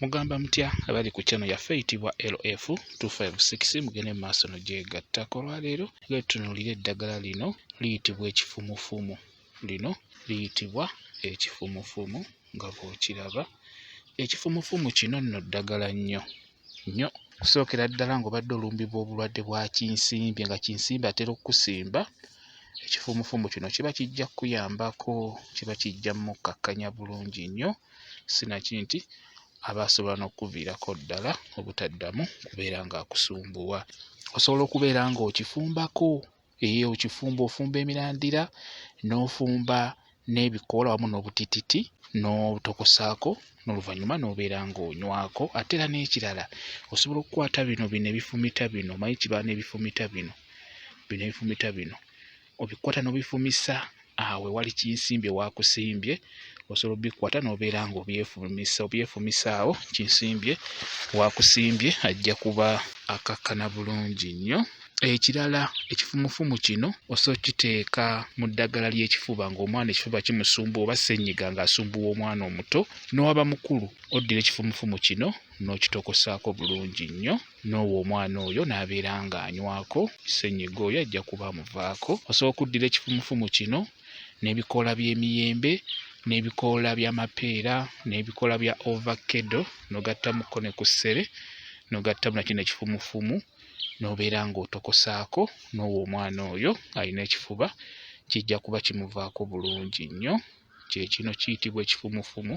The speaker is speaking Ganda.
Mugamba mutya abali ku channel yaffe eyitibwa LF256 mugende mu maaso n'ogyegattako. Olwaleero nga tutunuulira eddagala lino liyitibwa ekifumufumu. Lino liyitibwa ekifumufumu nga bw'okiraba. Ekifumufumu kino nno ddagala nnyo kusookera ddala ng'obadde olumbibwa obulwadde bwa kinsimbye nga kinsimbye atera okukusimba. Ekifumufumu kino kiba kijja kukuyambako, kiba kijja mukkakkanya bulungi nnyo, sinakindi nti aba asobola n'okuviirako ddala obutaddamu kubeera ng'akusumbuwa. Osobola okubeera ng'okifumbako, ofumba emirandira n'ofumba n'ebikoola wamu n'obutititi n'otokosaako n'oluvannyuma n'obeera ng'onywako. Ate era n'ekirala osobola okukwata bino ebifumita bino, omanyi kiba n'ebifumita bino ebifumita bino obikwata n'obifumisa awo ewali kinsimbye waakusimbye. Osobola obbikwata n'obeera ng'obyefumisa awo kinsimbye waakusimbye ajja kuba akakkana bulungi nnyo. Ekirala ekifumufumu kino osobola okiteeka mu ddagala ly'ekifuba ng'omwana ekifuba kimusumbuwa oba ssenyiga ng'asumbuwa omwana omuto n'owaba mukulu, oddira ekifumufumu kino n'okitokosaako bulungi nnyo n'owa omwana oyo n'abeera ng'anywako, ssenyiga oyo ajja kuba amuvaako. Osobola okuddira ekifumufumu kino n'ebikoola by'emiyembe n'ebikoola by'amapeera n'ebikoola bya ovakkedo n'ogattamukko ne ku ssere n'ogattamu nakino ekifumufumu n'obeera ng'otokosaako n'owa omwana oyo alina ekifuba, kijja kuba kimuvaako bulungi nnyo. Kye kino kiyitibwa ekifumufumu